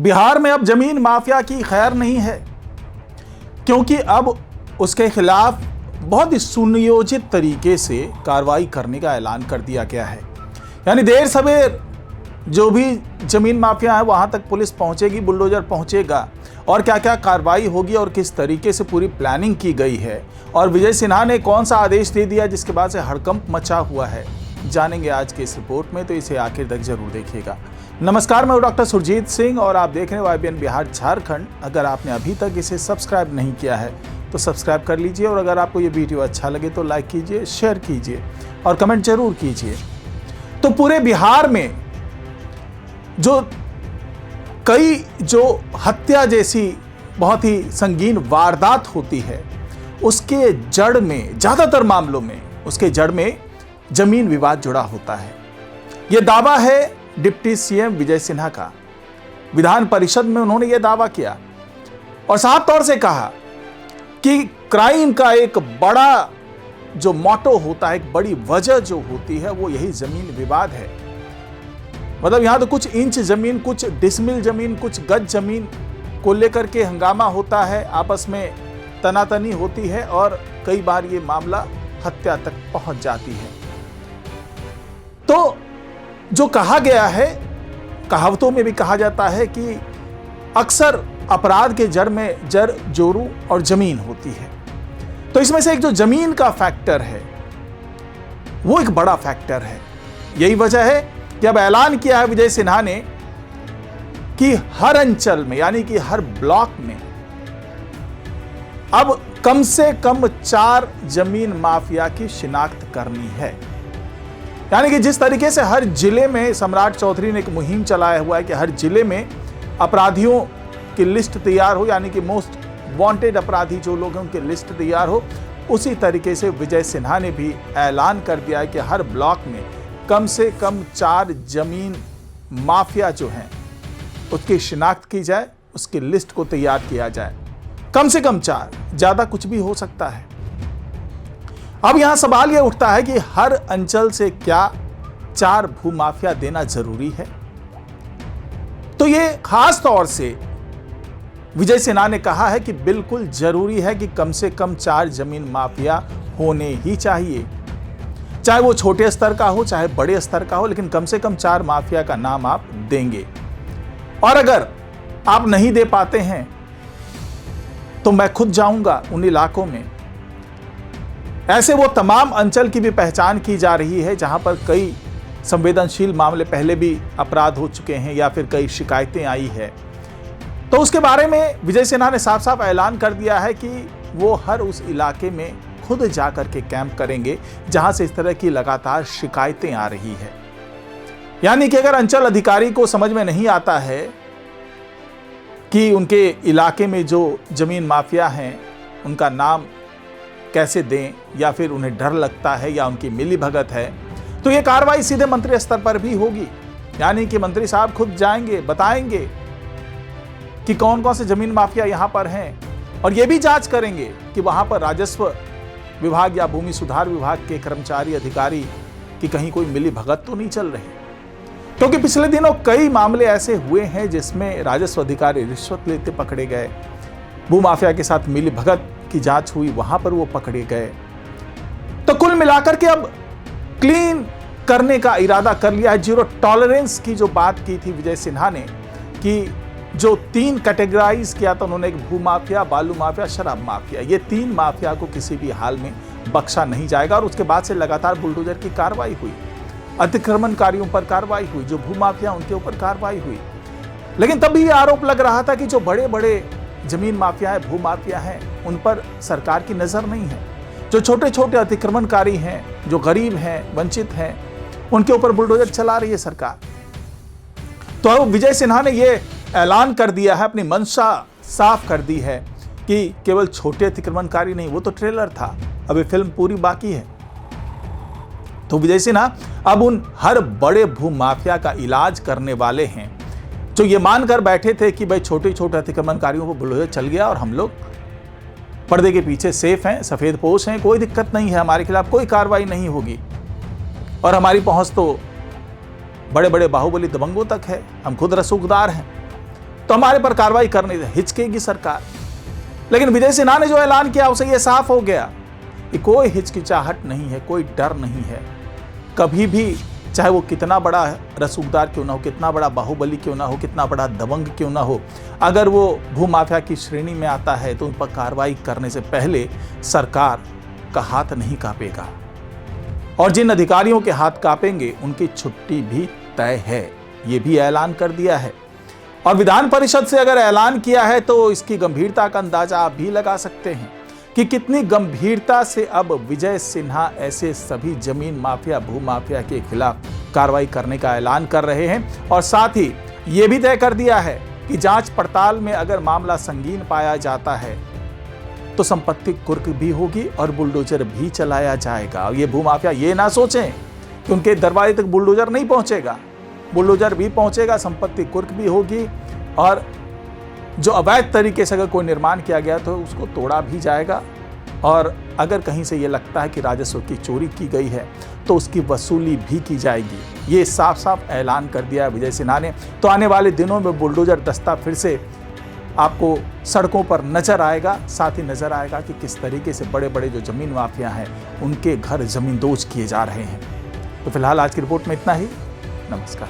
बिहार में अब जमीन माफिया की खैर नहीं है, क्योंकि अब उसके खिलाफ बहुत ही सुनियोजित तरीके से कार्रवाई करने का ऐलान कर दिया गया है। यानी देर सवेर जो भी जमीन माफिया है वहां तक पुलिस पहुंचेगी, बुलडोजर पहुंचेगा और क्या क्या कार्रवाई होगी और किस तरीके से पूरी प्लानिंग की गई है और विजय सिन्हा ने कौन सा आदेश दे दिया जिसके बाद से हड़कंप मचा हुआ है, जानेंगे आज के इस रिपोर्ट में, तो इसे आखिर तक जरूर देखिएगा। नमस्कार, मैं डॉक्टर सुरजीत सिंह और आप देख रहे हैं YBN बिहार झारखंड। अगर आपने अभी तक इसे सब्सक्राइब नहीं किया है तो सब्सक्राइब कर लीजिए और अगर आपको ये वीडियो अच्छा लगे तो लाइक कीजिए, शेयर कीजिए और कमेंट जरूर कीजिए। तो पूरे बिहार में जो हत्या जैसी बहुत ही संगीन वारदात होती है, उसके जड़ में, ज्यादातर मामलों में उसके जड़ में जमीन विवाद जुड़ा होता है। यह दावा है डिप्टी सीएम विजय सिन्हा का। विधान परिषद में उन्होंने यह दावा किया और साफ तौर से कहा कि क्राइम का एक बड़ा जो मोटो होता है, एक बड़ी वजह जो होती है वो यही जमीन विवाद है। मतलब यहां तो कुछ इंच जमीन, कुछ डिसमिल जमीन, कुछ गज जमीन को लेकर के हंगामा होता है, आपस में तनातनी होती है और कई बार ये मामला हत्या तक पहुंच जाती है। तो जो कहा गया है, कहावतों में भी कहा जाता है कि अक्सर अपराध के जड़ में जड़, जोरू और जमीन होती है। तो इसमें से एक जो जमीन का फैक्टर है वो एक बड़ा फैक्टर है। यही वजह है कि अब ऐलान किया है विजय सिन्हा ने कि हर अंचल में, यानी कि हर ब्लॉक में अब कम से कम 4 जमीन माफिया की शिनाख्त करनी है। यानी कि जिस तरीके से हर जिले में सम्राट चौधरी ने एक मुहिम चलाया हुआ है कि हर जिले में अपराधियों की लिस्ट तैयार हो, यानी कि मोस्ट वांटेड अपराधी जो लोग हैं उनकी लिस्ट तैयार हो, उसी तरीके से विजय सिन्हा ने भी ऐलान कर दिया है कि हर ब्लॉक में कम से कम 4 जमीन माफिया जो हैं उसकी शिनाख्त की जाए, उसकी लिस्ट को तैयार किया जाए। कम से कम 4, ज्यादा कुछ भी हो सकता है। अब यहां सवाल यह उठता है कि हर अंचल से क्या 4 भूमाफिया देना जरूरी है? तो यह खास तौर से विजय सिन्हा ने कहा है कि बिल्कुल जरूरी है कि कम से कम 4 जमीन माफिया होने ही चाहिए, चाहे वो छोटे स्तर का हो चाहे बड़े स्तर का हो, लेकिन कम से कम 4 माफिया का नाम आप देंगे। और अगर आप नहीं दे पाते हैं तो मैं खुद जाऊंगा उन इलाकों में। ऐसे वो तमाम अंचल की भी पहचान की जा रही है जहां पर कई संवेदनशील मामले पहले भी अपराध हो चुके हैं या फिर कई शिकायतें आई है। तो उसके बारे में विजय सिन्हा ने साफ साफ ऐलान कर दिया है कि वो हर उस इलाके में खुद जाकर के कैंप करेंगे जहां से इस तरह की लगातार शिकायतें आ रही है। यानी कि अगर अंचल अधिकारी को समझ में नहीं आता है कि उनके इलाके में जो जमीन माफिया हैं उनका नाम कैसे दें, या फिर उन्हें डर लगता है या उनकी मिलीभगत है, तो यह कार्रवाई सीधे मंत्री स्तर पर भी होगी। यानी कि मंत्री साहब खुद जाएंगे, बताएंगे कि कौन कौन से जमीन माफिया यहां पर हैं और यह भी जांच करेंगे कि वहां पर राजस्व विभाग या भूमि सुधार विभाग के कर्मचारी अधिकारी की कहीं कोई मिलीभगत तो नहीं चल रही। क्योंकि पिछले दिनों कई मामले ऐसे हुए हैं जिसमें राजस्व अधिकारी रिश्वत लेते पकड़े गए, भूमाफिया के साथ मिलीभगत की जांच हुई, वहां पर वो पकड़े गए। तो कुल मिलाकर के अब क्लीन करने का इरादा कर लिया है। जीरो टॉलरेंस की जो बात की थी विजय सिन्हा ने, कि जो 3 कैटेगराइज किया था उन्होंने, एक भूमाफिया, बालू माफिया, शराब माफिया, ये 3 माफिया को किसी भी हाल में बख्शा नहीं जाएगा। और उसके बाद से लगातार बुलडोजर की कार्रवाई हुई, अतिक्रमणकारियों पर कार्रवाई हुई, जो भूमाफिया उनके ऊपर कार्रवाई हुई। लेकिन तब भी ये आरोप लग रहा था कि जो बड़े बड़े जमीन माफिया है, भूमाफिया हैं, उन पर सरकार की नजर नहीं है। जो छोटे छोटे अतिक्रमणकारी हैं, जो गरीब हैं, वंचित हैं, उनके ऊपर बुलडोजर चला रही है सरकार। तो अब विजय सिन्हा ने यह ऐलान कर दिया है, अपनी मंशा साफ कर दी है कि केवल छोटे अतिक्रमणकारी नहीं, वो तो ट्रेलर था, अभी फिल्म पूरी बाकी है। तो विजय सिन्हा अब उन हर बड़े भूमाफिया का इलाज करने वाले हैं जो ये मानकर बैठे थे कि भाई छोटे छोटे अतिक्रमणकारियों को बुलडोजर चल गया और हम लोग पर्दे के पीछे सेफ हैं, सफेद पोश हैं, कोई दिक्कत नहीं है, हमारे खिलाफ कोई कार्रवाई नहीं होगी और हमारी पहुंच तो बड़े बड़े बाहुबली दबंगों तक है, हम खुद रसूखदार हैं। तो हमारे पर कार्रवाई करने से हिचकेगी सरकार। लेकिन विजय सिन्हा ने जो ऐलान किया उसे यह साफ हो गया कि कोई हिचकिचाहट नहीं है, कोई डर नहीं है। कभी भी, चाहे वो कितना बड़ा रसूखदार क्यों ना हो, कितना बड़ा बाहुबली क्यों ना हो, कितना बड़ा दबंग क्यों ना हो, अगर वो भूमाफिया की श्रेणी में आता है तो उन पर कार्रवाई करने से पहले सरकार का हाथ नहीं कांपेगा। और जिन अधिकारियों के हाथ कांपेंगे उनकी छुट्टी भी तय है, ये भी ऐलान कर दिया है। और विधान परिषद से अगर ऐलान किया है तो इसकी गंभीरता का अंदाजा आप भी लगा सकते हैं कि कितनी गंभीरता से अब विजय सिन्हा ऐसे सभी जमीन माफिया, भूमाफिया के खिलाफ कार्रवाई करने का ऐलान कर रहे हैं। और साथ ही यह भी तय कर दिया है कि जांच पड़ताल में अगर मामला संगीन पाया जाता है तो संपत्ति कुर्क भी होगी और बुलडोजर भी चलाया जाएगा। ये भूमाफिया ये ना सोचें कि उनके दरवाजे तक बुलडोजर नहीं पहुंचेगा, बुलडोजर भी पहुंचेगा, संपत्ति कुर्क भी होगी और जो अवैध तरीके से अगर कोई निर्माण किया गया तो उसको तोड़ा भी जाएगा। और अगर कहीं से ये लगता है कि राजस्व की चोरी की गई है तो उसकी वसूली भी की जाएगी। ये साफ साफ ऐलान कर दिया है विजय सिन्हा ने। तो आने वाले दिनों में बुलडोजर दस्ता फिर से आपको सड़कों पर नजर आएगा। साथ ही नजर आएगा कि किस तरीके से बड़े बड़े जो जमीन माफिया हैं उनके घर जमींदोज किए जा रहे हैं। तो फिलहाल आज की रिपोर्ट में इतना ही। नमस्कार।